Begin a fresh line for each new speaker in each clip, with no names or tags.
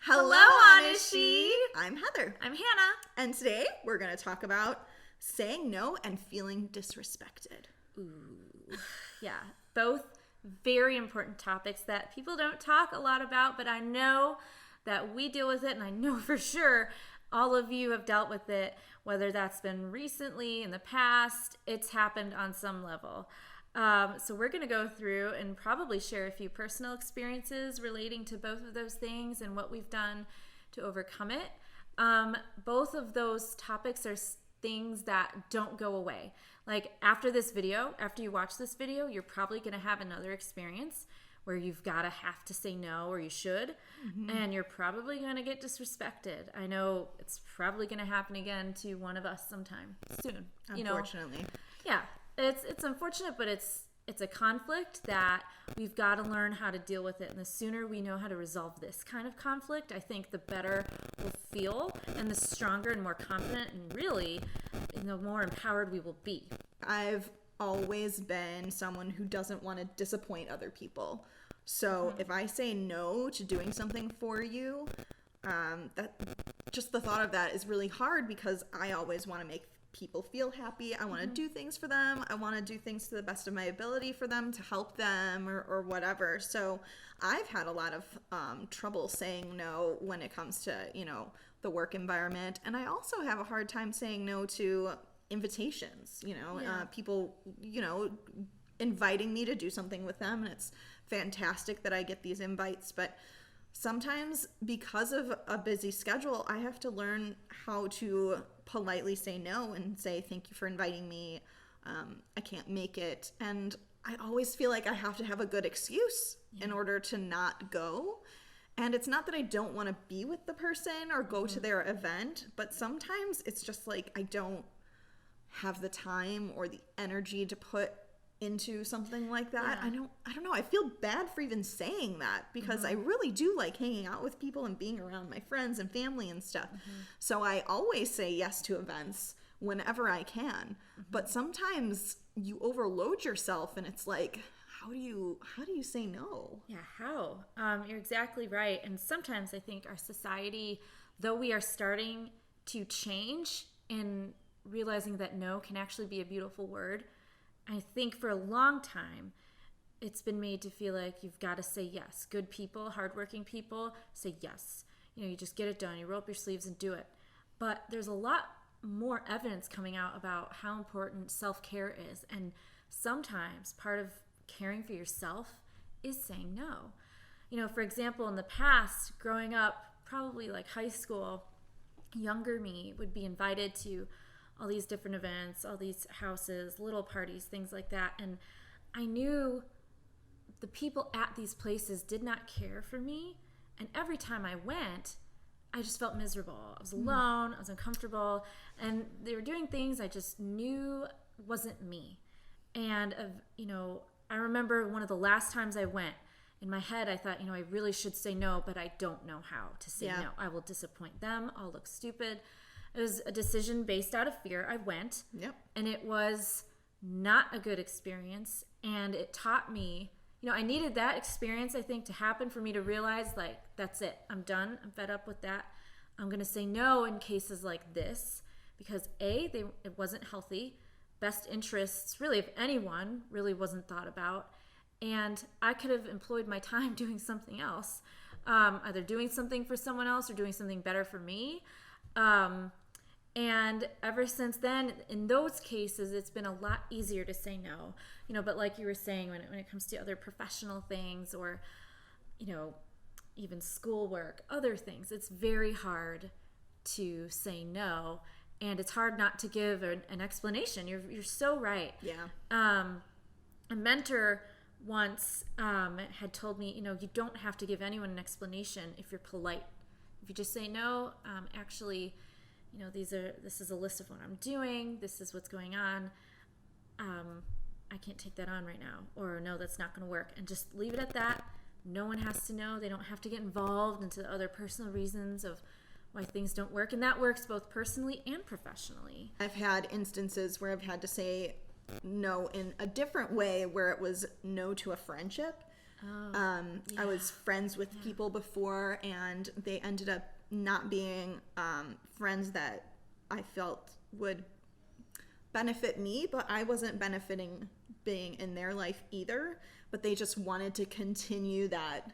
Hello, Anishi! I'm Heather.
I'm Hannah.
And today we're going to talk about saying no and feeling disrespected.
Ooh, yeah. Both very important topics that people don't talk a lot about, but I know that we deal with it, and I know for sure all of you have dealt with it, whether that's been recently, in the past, it's happened on some level. So we're going to go through and probably share a few personal experiences relating to both of those things and what we've done to overcome it. Both of those topics are things that don't go away. Like after this video, after you watch this video, you're probably going to have another experience where you've got to have to say no, or you should, and you're probably going to get disrespected. I know it's probably going to happen again to one of us sometime soon.
Unfortunately.
Yeah. It's unfortunate, but it's a conflict that we've got to learn how to deal with it. And the sooner we know how to resolve this kind of conflict, I think the better we'll feel, and the stronger and more confident, and really, the more empowered we will be.
I've always been someone who doesn't want to disappoint other people. So if I say no to doing something for you, that just the thought of that is really hard, because I always want to make people feel happy. I want to do things for them. I want to do things to the best of my ability for them, to help them or whatever. So I've had a lot of trouble saying no when it comes to, the work environment. And I also have a hard time saying no to invitations, people, inviting me to do something with them. And it's fantastic that I get these invites, but sometimes because of a busy schedule, I have to learn how to politely say no and say, thank you for inviting me. I can't make it. And I always feel like I have to have a good excuse in order to not go. And it's not that I don't want to be with the person or go to their event, but sometimes it's just like I don't have the time or the energy to put into something like that. I don't know. I feel bad for even saying that, because I really do like hanging out with people and being around my friends and family and stuff. So I always say yes to events whenever I can. But sometimes you overload yourself, and it's like, how do you say no?
Yeah, how? You're exactly right. And sometimes I think our society, though we are starting to change in realizing that no can actually be a beautiful word, I think for a long time, it's been made to feel like you've got to say yes. Good people, hardworking people say yes. You just get it done. You roll up your sleeves and do it. But there's a lot more evidence coming out about how important self-care is. And sometimes part of caring for yourself is saying no. For example, in the past, growing up, probably like high school, younger me would be invited to all these different events, all these houses, little parties, things like that. And I knew the people at these places did not care for me. And every time I went, I just felt miserable. I was alone, I was uncomfortable, and they were doing things I just knew wasn't me. And, I remember one of the last times I went, in my head, I thought, I really should say no, but I don't know how to say no. I will disappoint them. I'll look stupid. It was a decision based out of fear. I went, and it was not a good experience. And it taught me, I needed that experience, I think, to happen for me to realize, like, that's it. I'm done. I'm fed up with that. I'm going to say no in cases like this, because it wasn't healthy. Best interests, really, of anyone, really wasn't thought about. And I could have employed my time doing something else, either doing something for someone else or doing something better for me. And ever since then, in those cases, it's been a lot easier to say no. But like you were saying, when it comes to other professional things or, even schoolwork, other things, it's very hard to say no. And it's hard not to give an explanation. You're so right.
Yeah.
A mentor once had told me, you don't have to give anyone an explanation if you're polite. If you just say no, actually, this is a list of what I'm doing. This is what's going on. I can't take that on right now. Or no, that's not going to work. And just leave it at that. No one has to know. They don't have to get involved into other personal reasons of why things don't work. And that works both personally and professionally.
I've had instances where I've had to say no in a different way, where it was no to a friendship. I was friends with people before, and they ended up not being friends that I felt would benefit me, but I wasn't benefiting being in their life either. But they just wanted to continue that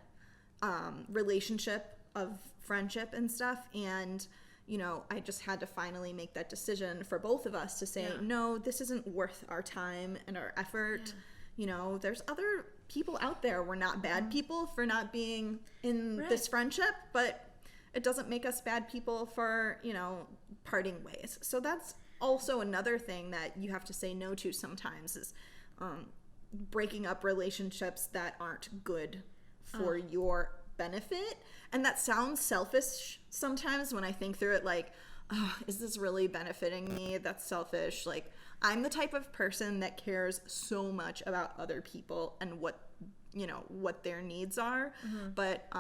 relationship of friendship and stuff. And, you know, I just had to finally make that decision for both of us to say, no, this isn't worth our time and our effort. Yeah. You know, there's other people out there. We're not bad people for not being in this friendship, but it doesn't make us bad people for, you know, parting ways. So that's also another thing that you have to say no to sometimes is breaking up relationships that aren't good for your benefit. And that sounds selfish sometimes when I think through it, like, oh, is this really benefiting me? That's selfish. Like, I'm the type of person that cares so much about other people and what, you know, what their needs are. But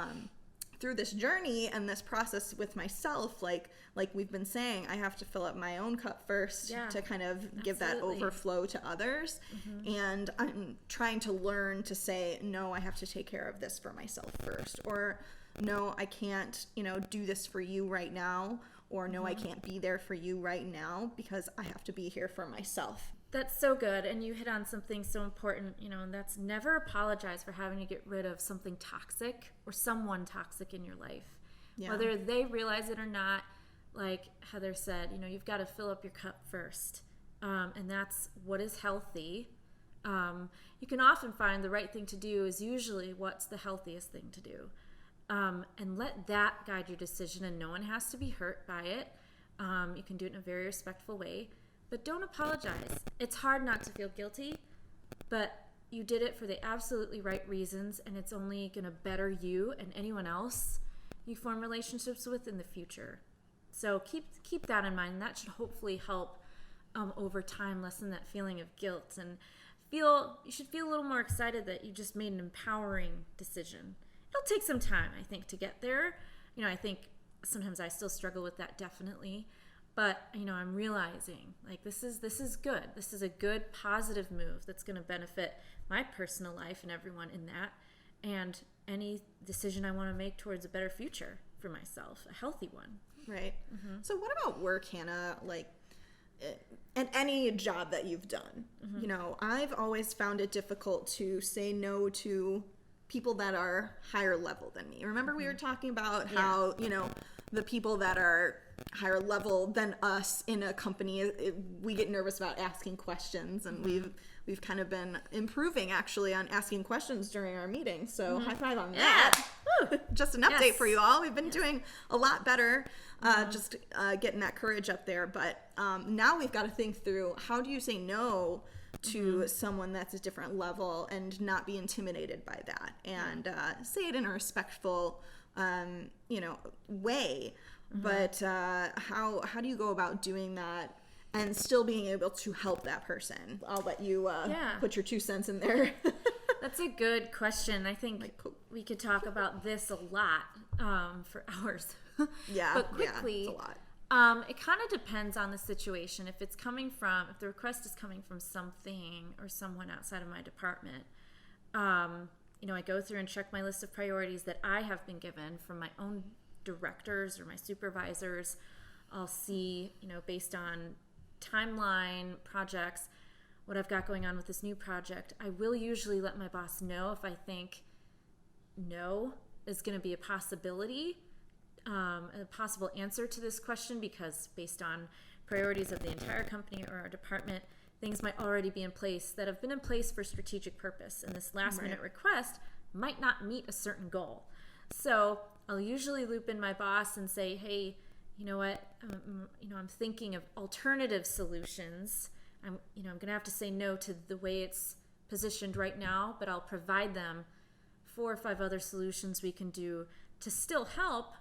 through this journey and this process with myself, like we've been saying, I have to fill up my own cup first to kind of give that overflow to others. And I'm trying to learn to say, no, I have to take care of this for myself first, or no, I can't, you know, do this for you right now, or no, I can't be there for you right now because I have to be here for myself.
That's so good. And you hit on something so important, you know, and that's never apologize for having to get rid of something toxic or someone toxic in your life. Yeah. Whether they realize it or not, like Heather said, you know, you've got to fill up your cup first. And that's what is healthy. You can often find the right thing to do is usually what's the healthiest thing to do. And let that guide your decision, and no one has to be hurt by it. You can do it in a very respectful way. But don't apologize. It's hard not to feel guilty, but you did it for the absolutely right reasons, and it's only going to better you and anyone else you form relationships with in the future. So keep that in mind. That should hopefully help over time lessen that feeling of guilt, and you should feel a little more excited that you just made an empowering decision. It'll take some time, I think, to get there. You know, I think sometimes I still struggle with that, definitely. But, you know, I'm realizing, like, this is good. This is a good, positive move that's going to benefit my personal life and everyone in that, and any decision I want to make towards a better future for myself, a healthy one.
Right. So what about work, Hannah? Like, and any job that you've done, you know, I've always found it difficult to say no to people that are higher level than me. Remember we were talking about how, you know, the people that are higher level than us in a company, we get nervous about asking questions, and we've kind of been improving actually on asking questions during our meetings. So high five on that. Just an update for you all. We've been doing a lot better, just getting that courage up there. But now we've got to think through, how do you say no to someone that's a different level and not be intimidated by that, and say it in a respectful you know, way. But how do you go about doing that and still being able to help that person? I'll let you put your 2 cents in there.
That's a good question. I think we could talk about this a lot for hours. But quickly,
it's a lot.
It kind of depends on the situation. If the request is coming from something or someone outside of my department, you know, I go through and check my list of priorities that I have been given from my own directors or my supervisors. I'll see, you know, based on timeline, projects, what I've got going on with this new project. I will usually let my boss know if I think no is going to be a possibility, a possible answer to this question, because based on priorities of the entire company or our department, things might already be in place that have been in place for strategic purpose, and this last minute request might not meet a certain goal. So I'll usually loop in my boss and say, hey, you know what, I'm thinking of alternative solutions. I'm going to have to say no to the way it's positioned right now, but I'll provide them 4 or 5 other solutions we can do to still help,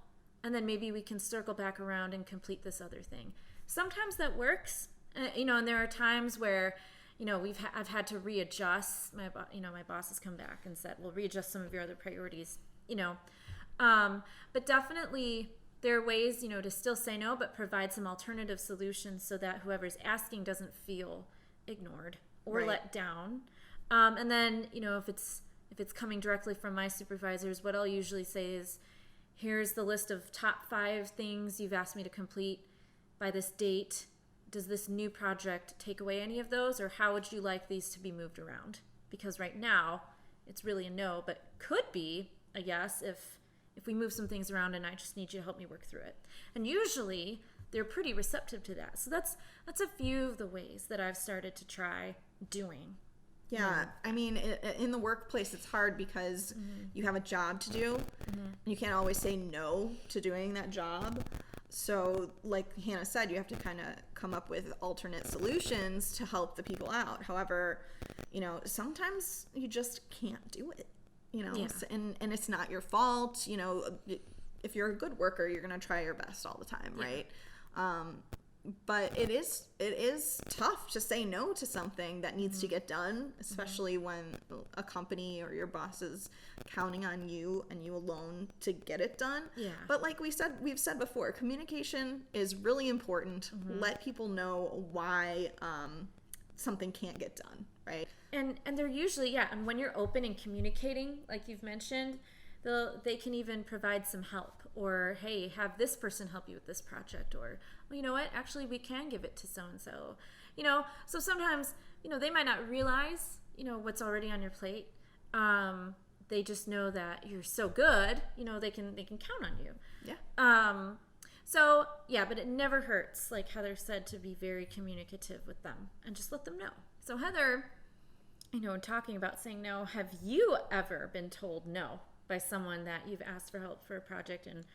and then maybe we can circle back around and complete this other thing. Sometimes that works. And there are times where, I've had to readjust. My boss has come back and said, "We'll readjust some of your other priorities." But definitely there are ways, to still say no, but provide some alternative solutions so that whoever's asking doesn't feel ignored or let down. And then, if it's if it's coming directly from my supervisors, what I'll usually say is, here's the list of top 5 things you've asked me to complete by this date. Does this new project take away any of those, or how would you like these to be moved around? Because right now it's really a no, but could be a yes if we move some things around and I just need you to help me work through it. And usually they're pretty receptive to that. So that's a few of the ways that I've started to try doing.
Yeah, I mean, in the workplace, it's hard because you have a job to do, and you can't always say no to doing that job. So, like Hannah said, you have to kind of come up with alternate solutions to help the people out. However, sometimes you just can't do it,
Yeah.
and it's not your fault. If you're a good worker, you're going to try your best all the time, right? But it is tough to say no to something that needs to get done, especially when a company or your boss is counting on you and you alone to get it done.
Yeah.
But like we've said before, communication is really important. Let people know why something can't get done, right?
And they're usually, and when you're open and communicating, like you've mentioned, they can even provide some help, or hey, have this person help you with this project, or well, you know what, actually we can give it to so and so. So sometimes they might not realize what's already on your plate. They just know that you're so good, they can count on you.
Yeah.
So yeah, but it never hurts, like Heather said, to be very communicative with them and just let them know. So Heather, talking about saying no, have you ever been told no by someone that you've asked for help for a project, and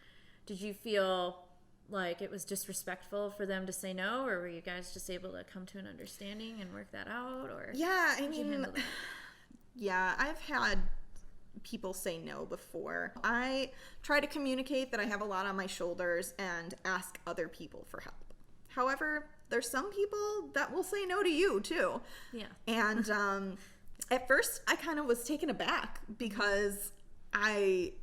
did you feel like it was disrespectful for them to say no, or were you guys just able to come to an understanding and work that out? Or
yeah,
how'd you handle that?
Yeah, I've had people say no before. I try to communicate that I have a lot on my shoulders and ask other people for help. However, there's some people that will say no to you too.
Yeah.
And at first I kind of was taken aback because I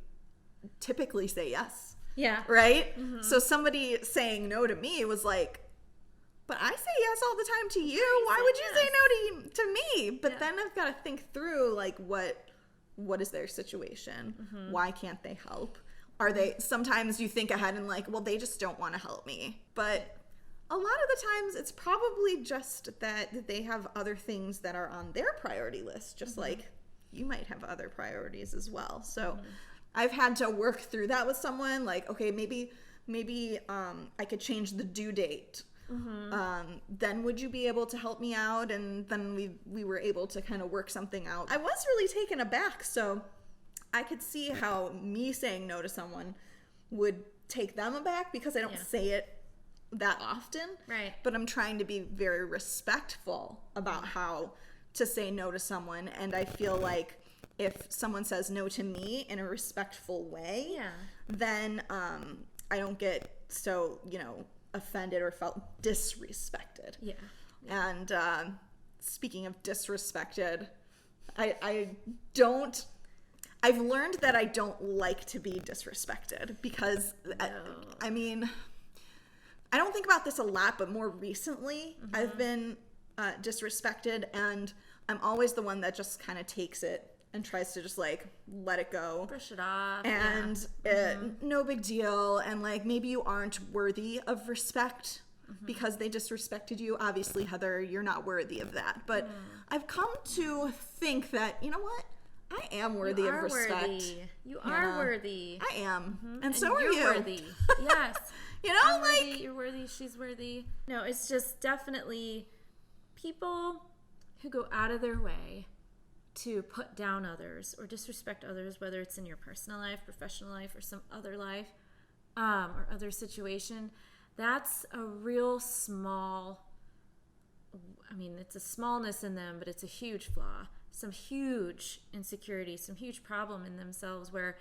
typically say yes.
Yeah.
Right? So somebody saying no to me was like, but I say yes all the time to you. Why would you say no to me? But then I've got to think through, like, what is their situation? Why can't they help? Are they, sometimes you think ahead and like, well, they just don't want to help me. But a lot of the times it's probably just that they have other things that are on their priority list, just like you might have other priorities as well. So I've had to work through that with someone, like, okay, maybe I could change the due date. Then would you be able to help me out? And then we were able to kind of work something out. I was really taken aback, so I could see how me saying no to someone would take them aback, because I don't say it that often.
Right.
But I'm trying to be very respectful about how to say no to someone, and I feel like if someone says no to me in a respectful way, then I don't get so, offended or felt disrespected.
Yeah.
And speaking of disrespected, I've learned that I don't like to be disrespected, because I mean, I don't think about this a lot, but more recently I've been disrespected, and I'm always the one that just kind of takes it and tries to just like let it go,
brush it off,
and no big deal, and like maybe you aren't worthy of respect because they disrespected you. Obviously, Heather, you're not worthy of that, but I've come to think that, you know what, I am worthy of respect.
Worthy. You are worthy.
I am, and so are
you're
you.
Worthy. Yes.
I'm like,
worthy, you're worthy, she's worthy. No, it's just definitely people who go out of their way to put down others or disrespect others, whether it's in your personal life, professional life, or some other life, or other situation. That's a real small, it's a smallness in them, but it's a huge flaw, some huge insecurity, some huge problem in themselves, where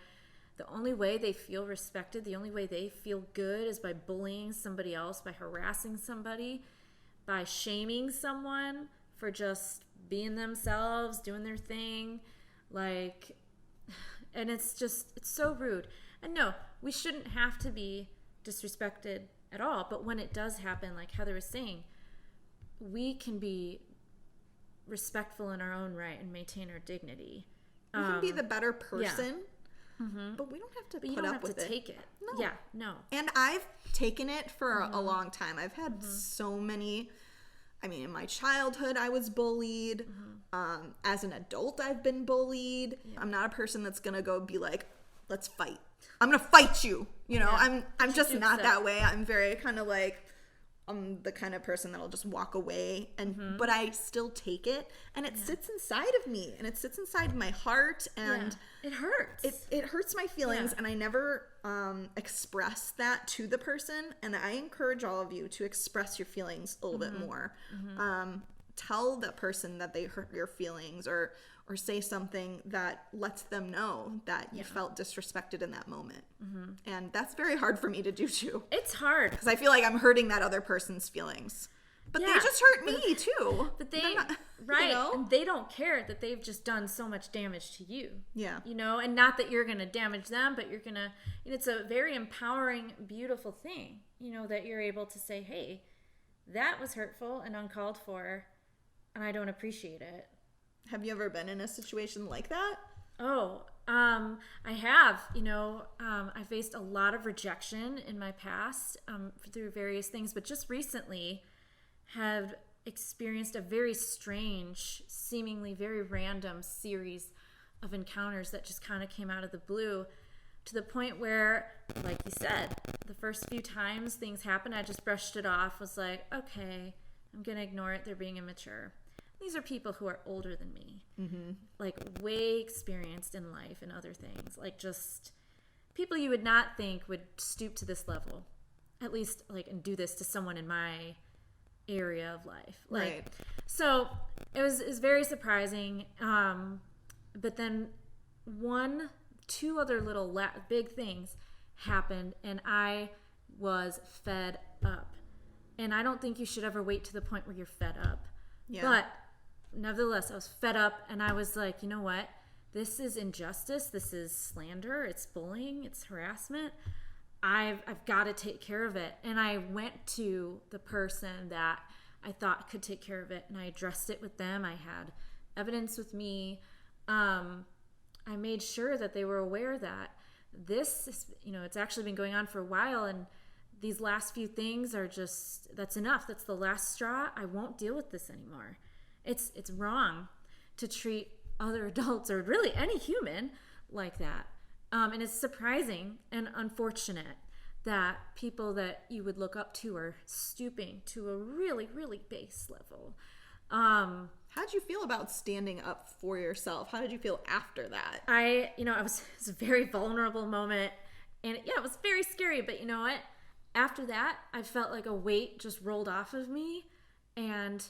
the only way they feel respected, the only way they feel good is by bullying somebody else, by harassing somebody, by shaming someone for just being themselves, doing their thing, and it's so rude. And no, we shouldn't have to be disrespected at all, but when it does happen, like Heather was saying, we can be respectful in our own right and maintain our dignity
We can be the better person, but we don't have to
But you
put
don't
up
have
with
to
it.
take it.
No.
Yeah, no.
And I've taken it for a long time. I've had so many. I mean, in my childhood, I was bullied. As an adult, I've been bullied. I'm not a person that's gonna go be like, "Let's fight. I'm gonna fight you." You know, I'm just not that way. I'm very kind of like, I'm the kind of person that'll just walk away, and but I still take it, and it sits inside of me, and it sits inside my heart, and
it hurts.
it hurts my feelings, and I never express that to the person. And I encourage all of you to express your feelings a little bit more. Tell the person that they hurt your feelings, or say something that lets them know that you felt disrespected in that moment. And that's very hard for me to do too,
It's hard.
because I feel like I'm hurting that other person's feelings, but they just hurt me too.
But they,
They're not-
right,
you know?
and they don't care that they've just done so much damage to you.
Yeah.
You know, and not that you're going to damage them, but you're going to, it's a very empowering, beautiful thing, you know, that you're able to say, hey, that was hurtful and uncalled for, and I don't appreciate it.
Have you ever been in a situation like that?
Oh, I have. You know, I faced a lot of rejection in my past through various things, but just recently have experienced a very strange, seemingly very random series of encounters that just kind of came out of the blue, to the point where, like you said, the first few times things happened, I just brushed it off, was like, okay, I'm going to ignore it. They're being immature. These are people who are older than me, like way experienced in life and other things, like just people you would not think would stoop to this level, at least like, and do this to someone in my area of life. Like,
Right.
So it was very surprising. But then two other little big things happened, and I was fed up. And I don't think you should ever wait to the point where you're fed up.
Yeah.
But nevertheless, I was fed up, and I was like, you know what? This is injustice. This is slander. It's bullying. It's harassment. I've got to take care of it. And I went to the person that I thought could take care of it, and I addressed it with them. I had evidence with me. I made sure that they were aware that this is, you know, it's actually been going on for a while, and these last few things are just, that's enough. That's the last straw. I won't deal with this anymore. It's wrong to treat other adults, or really any human, like that. And it's surprising and unfortunate that people that you would look up to are stooping to a really, really base level.
How did you feel about standing up for yourself? How did you feel after that?
It was a very vulnerable moment, and yeah, it was very scary, but you know what? After that, I felt like a weight just rolled off of me, and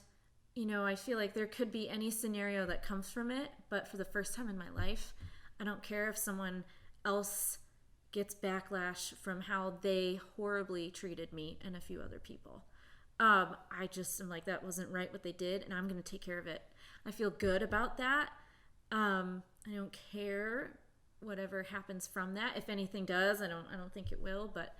you know, I feel like there could be any scenario that comes from it, but for the first time in my life, I don't care if someone else gets backlash from how they horribly treated me and a few other people. I just am like, that wasn't right what they did, and I'm going to take care of it. I feel good about that. I don't care whatever happens from that. If anything does, I don't think it will, but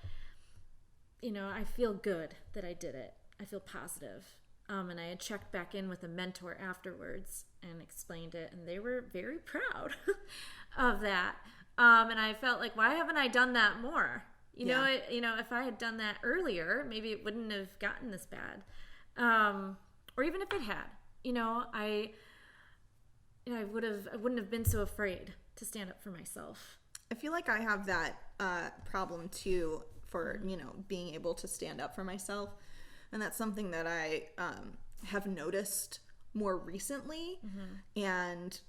you know, I feel good that I did it. I feel positive. And I had checked back in with a mentor afterwards and explained it, and they were very proud of that. And I felt like, why haven't I done that more? You know, if I had done that earlier, maybe it wouldn't have gotten this bad. Or even if it had, I wouldn't have been so afraid to stand up for myself.
I feel like I have that problem too for, being able to stand up for myself. And that's something that I have noticed more recently. Mm-hmm. And,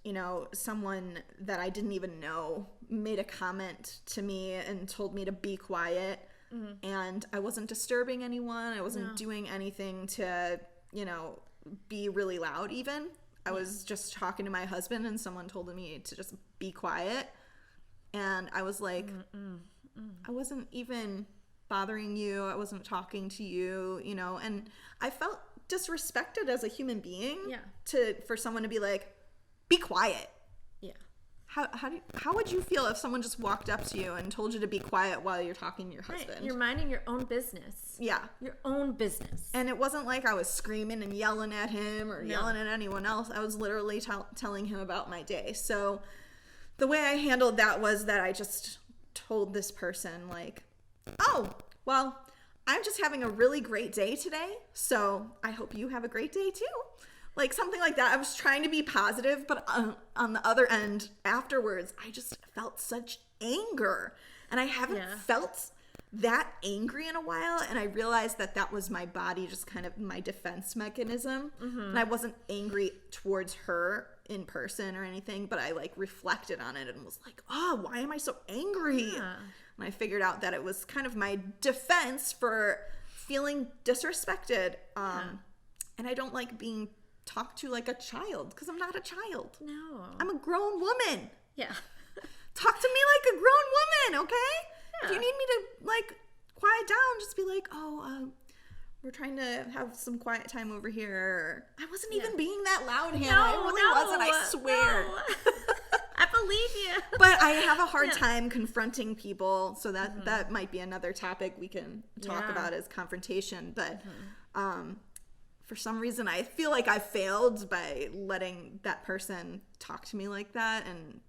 someone that I didn't even know made a comment to me and told me to be quiet. Mm-hmm. And I wasn't disturbing anyone. I wasn't doing anything to, be really loud even. I was just talking to my husband and someone told me to just be quiet. And I was like, I wasn't even bothering you. I wasn't talking to you, and I felt disrespected as a human being for someone to be like, be quiet.
Yeah.
How would you feel if someone just walked up to you and told you to be quiet while you're talking to your husband?
Right. You're minding your own business.
Yeah.
Your own business.
And it wasn't like I was screaming and yelling at him or yelling at anyone else. I was literally telling him about my day. So the way I handled that was that I just told this person, like, oh, well, I'm just having a really great day today, so I hope you have a great day too. Like, something like that. I was trying to be positive, but on the other end, afterwards, I just felt such anger. And I haven't felt that angry in a while, and I realized that that was my body, just kind of my defense mechanism. And I wasn't angry towards her in person or anything, but I like reflected on it and was like, oh, why am I so angry? And I figured out that it was kind of my defense for feeling disrespected. And I don't like being talked to like a child, because I'm not a child.
No.
I'm a grown woman.
Yeah.
Talk to me like a grown woman, okay? If you need me to, like, quiet down, just be like, oh, we're trying to have some quiet time over here. I wasn't even being that loud, Hannah. I really wasn't, I swear.
No. I believe you.
But I have a hard time confronting people, so that might be another topic we can talk about, is confrontation. But for some reason, I feel like I failed by letting that person talk to me like that and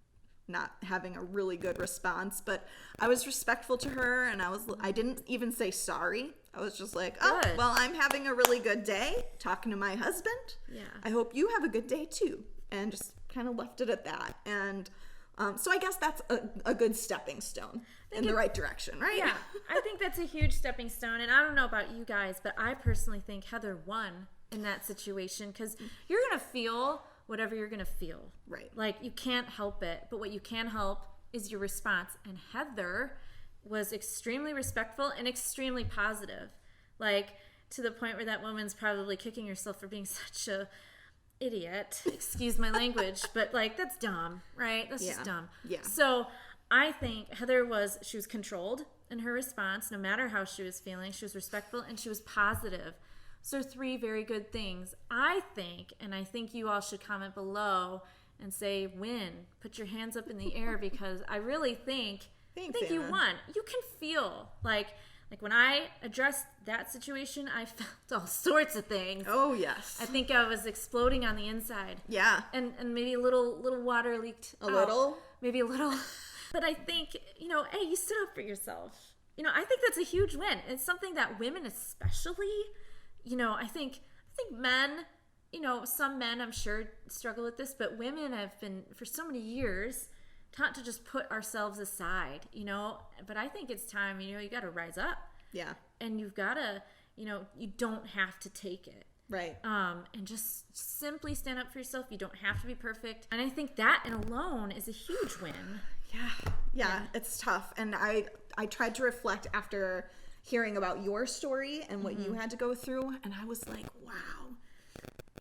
not having a really good response. But I was respectful to her, and I didn't even say sorry. I was just like, oh, well, I'm having a really good day talking to my husband.
Yeah.
I hope you have a good day too. And just kind of left it at that. And so I guess that's a good stepping stone in the right direction, right?
Yeah, I think that's a huge stepping stone. And I don't know about you guys, but I personally think Heather won in that situation, because you're going to feel whatever you're going to feel.
Right.
Like, you can't help it. But what you can help is your response. And Heather was extremely respectful and extremely positive. Like, to the point where that woman's probably kicking herself for being such a idiot. Excuse my language. But, like, that's dumb, right? That's just dumb.
Yeah.
So I think Heather was controlled in her response, no matter how she was feeling. She was respectful and she was positive. So 3 very good things, I think, and I think you all should comment below and say win. Put your hands up in the air, because I really think you won. You can feel like when I addressed that situation, I felt all sorts of things.
Oh, yes.
I think I was exploding on the inside.
Yeah.
And maybe a little water leaked out.
Little?
Maybe a little. But I think, hey, you stood up for yourself. I think that's a huge win. It's something that women especially, I think men, some men I'm sure struggle with this, but women have been for so many years taught to just put ourselves aside, but I think it's time, you got to rise up.
Yeah.
And you've got to, you don't have to take it.
Right.
And just simply stand up for yourself. You don't have to be perfect. And I think that alone is a huge win.
Yeah, it's tough. And I tried to reflect after hearing about your story and what you had to go through, and I was like, wow,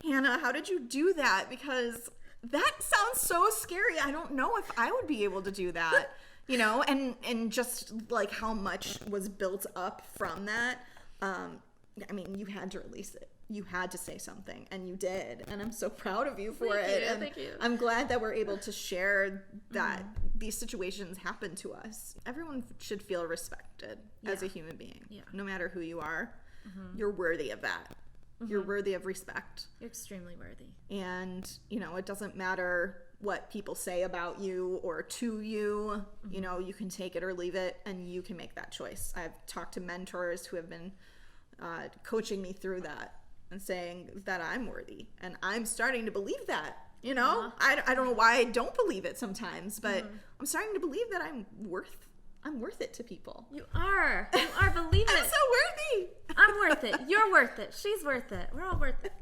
Hannah, how did you do that? Because that sounds so scary. I don't know if I would be able to do that, and just like how much was built up from that. I mean, you had to release it. You had to say something, and you did, and I'm so proud of you for it.
Thank you.
I'm glad that we're able to share that these situations happen to us. Everyone should feel respected as a human being, no matter who you are. You're worthy of that. You're worthy of respect.
You're extremely worthy.
And, it doesn't matter what people say about you or to you. You can take it or leave it, and you can make that choice. I've talked to mentors who have been coaching me through that and saying that I'm worthy, and I'm starting to believe that. I don't know why I don't believe it sometimes, but I'm starting to believe that I'm worth it to people.
You are. Believe it.
I'm so worthy.
I'm worth it. You're worth it. She's worth it. We're all worth it.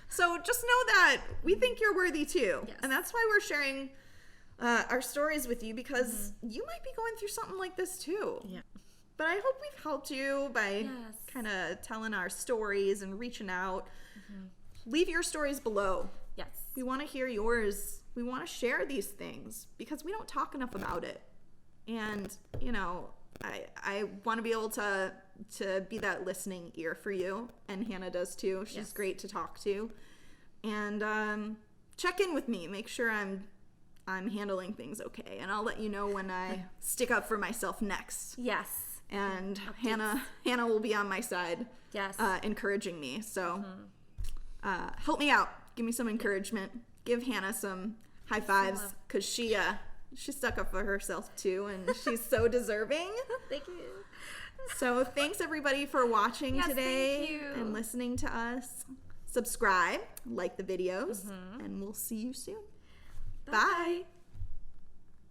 So just know that we think you're worthy too.
Yes.
And that's why we're sharing our stories with you, because you might be going through something like this too.
Yeah.
But I hope we've helped you by kind of telling our stories and reaching out. Leave your stories below.
Yes.
We want to hear yours. We want to share these things because we don't talk enough about it. And, I want to be able to be that listening ear for you. And Hannah does too. She's great to talk to. And check in with me. Make sure I'm handling things okay. And I'll let you know when I stick up for myself next.
Yes.
And Hannah will be on my side, encouraging me. So help me out. Give me some encouragement. Give Hannah some high fives, because she She stuck up for herself too, and she's so deserving.
Thank you.
So thanks everybody for watching
Yes,
today
thank you.
and listening to us. Subscribe, like the videos, and we'll see you soon. Bye.